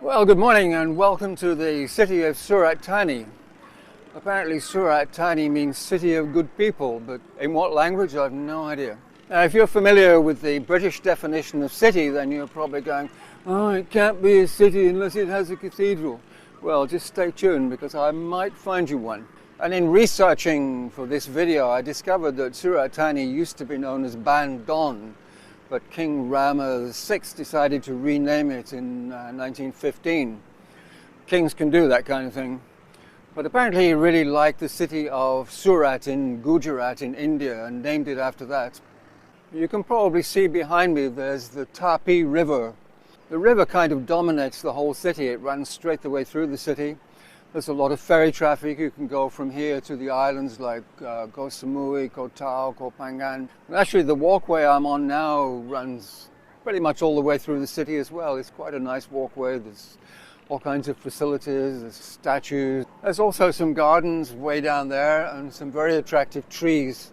Well, good morning and welcome to the city of Surat Thani. Apparently Surat Thani means city of good people, but in what language I have no idea. Now, if you're familiar with the British definition of city, then you're probably going, oh, it can't be a city unless it has a cathedral. Well, just stay tuned because I might find you one. And in researching for this video, I discovered that Surat Thani used to be known as Bandon, but King Rama VI decided to rename it in 1915. Kings can do that kind of thing. But apparently he really liked the city of Surat in Gujarat in India and named it after that. You can probably see behind me there's the Tapi River. The river kind of dominates the whole city. It runs straight the way through the city. There's a lot of ferry traffic. You can go from here to the islands like Koh Samui, Koh Tao, Koh Phangan. And actually the walkway I'm on now runs pretty much all the way through the city as well. It's quite a nice walkway. There's all kinds of facilities, there's statues. There's also some gardens way down there and some very attractive trees.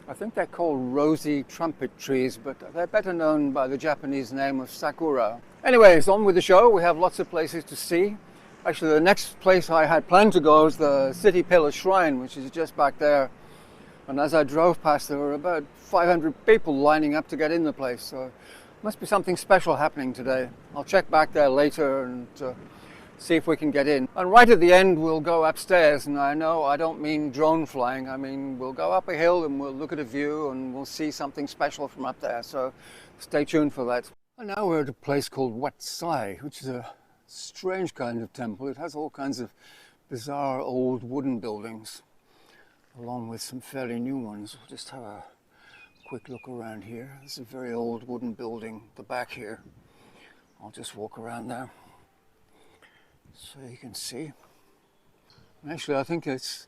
I think they're called rosy trumpet trees, but they're better known by the Japanese name of sakura. Anyways, on with the show. We have lots of places to see. Actually, the next place I had planned to go is the City Pillar Shrine, which is just back there. And as I drove past, there were about 500 people lining up to get in the place. So must be something special happening today. I'll check back there later and see if we can get in. And right at the end, we'll go upstairs. And I know I don't mean drone flying. I mean, we'll go up a hill and we'll look at a view and we'll see something special from up there. So stay tuned for that. And now we're at a place called Wat Sai, which is a strange kind of temple. It has all kinds of bizarre old wooden buildings, along with some fairly new ones. We'll just have a quick look around here. This is a very old wooden building, the back here. I'll just walk around there so you can see. Actually, I think its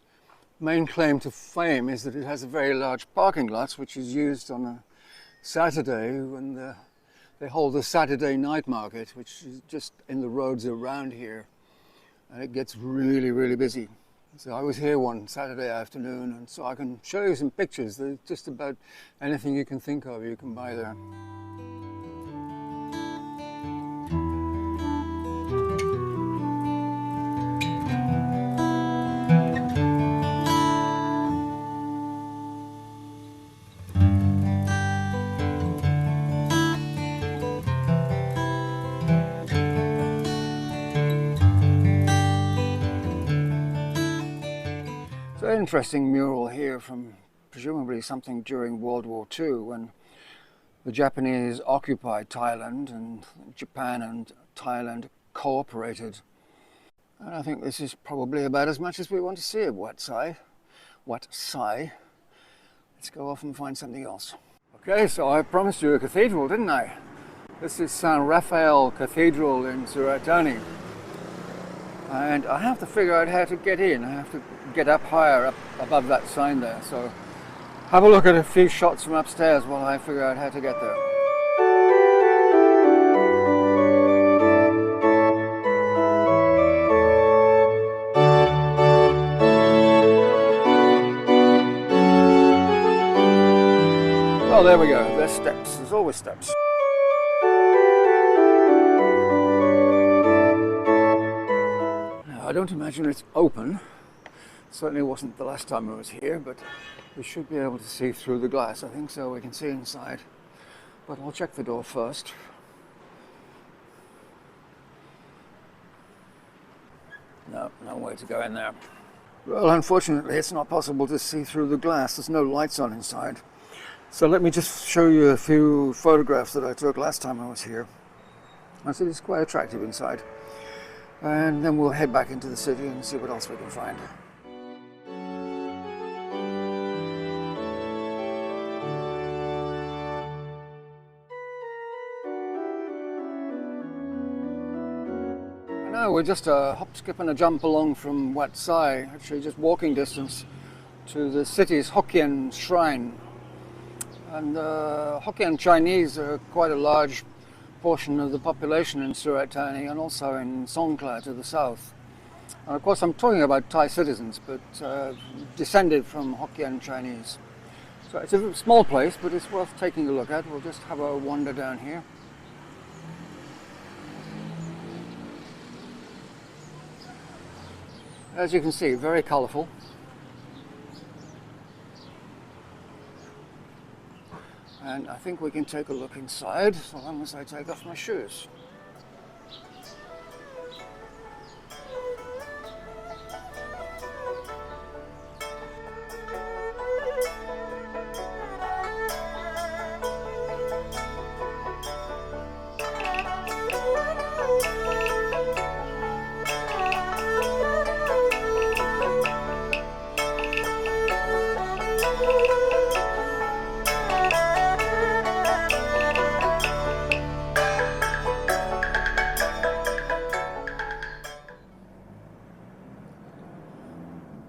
main claim to fame is that it has a very large parking lot, which is used on a Saturday when they hold a Saturday night market, which is just in the roads around here. And it gets really, really busy. So I was here one Saturday afternoon, and so I can show you some pictures. There's just about anything you can think of you can buy there. Interesting mural here from presumably something during World War II when the Japanese occupied Thailand and Japan and Thailand cooperated. And I think this is probably about as much as we want to see of Wat Sai. Wat Sai. Let's go off and find something else. Okay, so I promised you a cathedral, didn't I? This is San Rafael Cathedral in Surat Thani. And I have to figure out how to get in. I have to get up higher, up above that sign there. So have a look at a few shots from upstairs while I figure out how to get there. Well, there we go. There's steps. There's always steps. I don't imagine it's open. Certainly wasn't the last time I was here, but we should be able to see through the glass. I think so. We can see inside. But I'll check the door first. No way to go in there. Well, unfortunately, it's not possible to see through the glass. There's no lights on inside. So let me just show you a few photographs that I took last time I was here. I said it's quite attractive inside. And then we'll head back into the city and see what else we can find. Now we're just a hop, skip and a jump along from Wat Sai, actually just walking distance to the city's Hokkien shrine. And Hokkien Chinese are quite a large portion of the population in Surat Thani and also in Songkhla to the south. And of course I'm talking about Thai citizens, but descended from Hokkien Chinese. So it's a small place, but it's worth taking a look at. We'll just have a wander down here. As you can see, very colourful. And I think we can take a look inside, so long as I take off my shoes.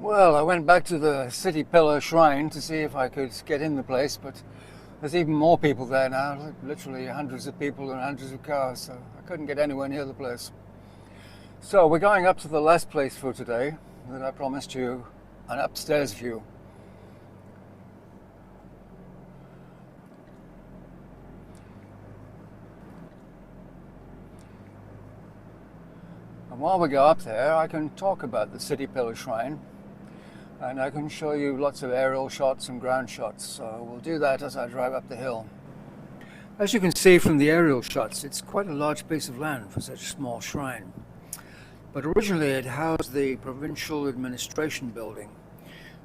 Well, I went back to the City Pillar Shrine to see if I could get in the place, but there's even more people there now, literally hundreds of people and hundreds of cars, so I couldn't get anywhere near the place. So we're going up to the last place for today that I promised you, an upstairs view. And while we go up there, I can talk about the City Pillar Shrine. And I can show you lots of aerial shots and ground shots, so we'll do that as I drive up the hill. As you can see from the aerial shots, it's quite a large piece of land for such a small shrine. But originally it housed the Provincial Administration Building,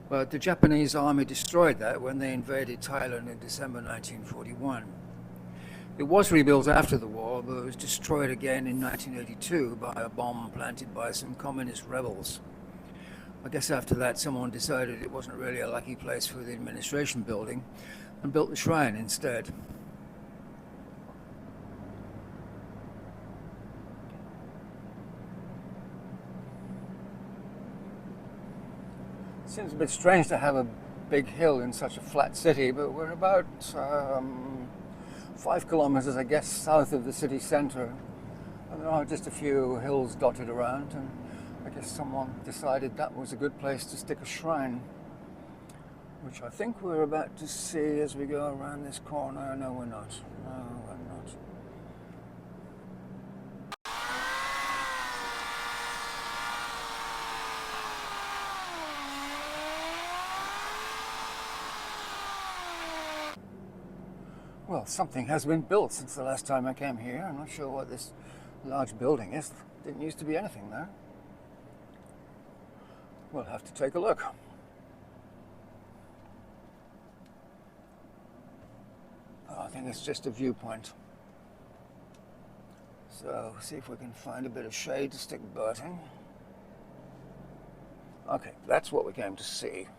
but the Japanese army destroyed that when they invaded Thailand in December 1941. It was rebuilt after the war, but it was destroyed again in 1982 by a bomb planted by some communist rebels. I guess after that someone decided it wasn't really a lucky place for the administration building and built the shrine instead. It seems a bit strange to have a big hill in such a flat city, but we're about 5 kilometers, I guess, south of the city centre. And there are just a few hills dotted around, and I guess someone decided that was a good place to stick a shrine, which I think we're about to see as we go around this corner. No, we're not. No, we're not. Well, something has been built since the last time I came here. I'm not sure what this large building is. Didn't used to be anything there. We'll have to take a look. Oh, I think it's just a viewpoint. So, see if we can find a bit of shade to stick Bert in. Okay, that's what we came to see.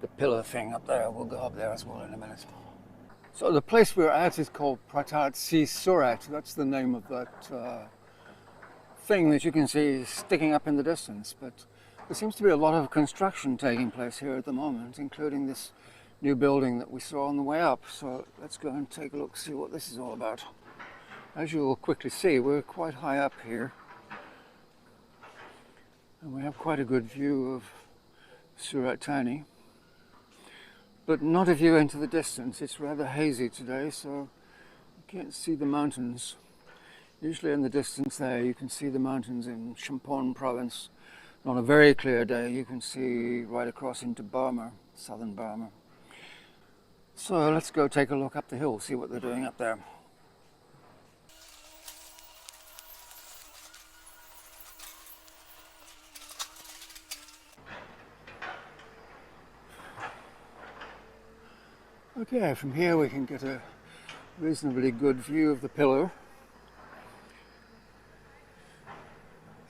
The pillar thing up there, we'll go up there as well in a minute. So the place we're at is called Pratat Si Surat. That's the name of that thing that you can see sticking up in the distance, but there seems to be a lot of construction taking place here at the moment, including this new building that we saw on the way up. So let's go and take a look, see what this is all about. As you will quickly see, we're quite high up here, and we have quite a good view of Surat Thani, but not a view into the distance. It's rather hazy today, so you can't see the mountains. Usually in the distance there you can see the mountains in Champon province. And on a very clear day you can see right across into Burma, southern Burma. So let's go take a look up the hill, see what they're doing up there. Okay, from here we can get a reasonably good view of the pillar.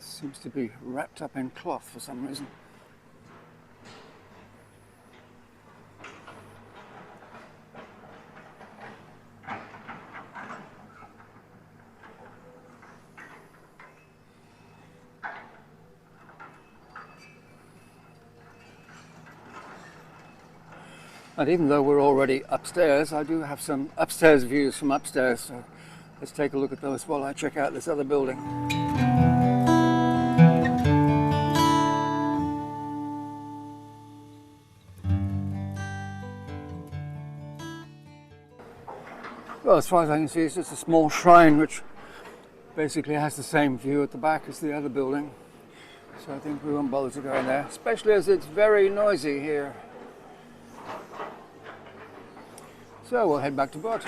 Seems to be wrapped up in cloth for some reason. And even though we're already upstairs, I do have some upstairs views from upstairs, so let's take a look at those while I check out this other building. Well, as far as I can see, it's just a small shrine which basically has the same view at the back as the other building. So I think we won't bother to go in there, especially as it's very noisy here. So we'll head back to Bert.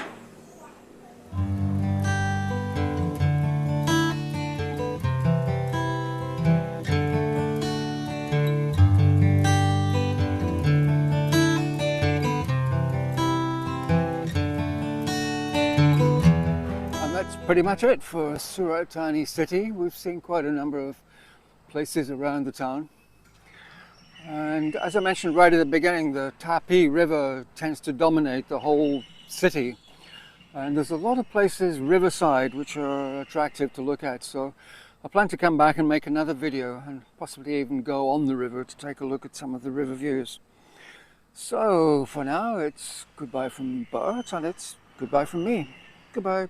That's pretty much it for Surat Thani city. We've seen quite a number of places around the town. And as I mentioned right at the beginning, the Tapi River tends to dominate the whole city. And there's a lot of places riverside which are attractive to look at. So I plan to come back and make another video and possibly even go on the river to take a look at some of the river views. So for now, it's goodbye from Bert and it's goodbye from me. Goodbye.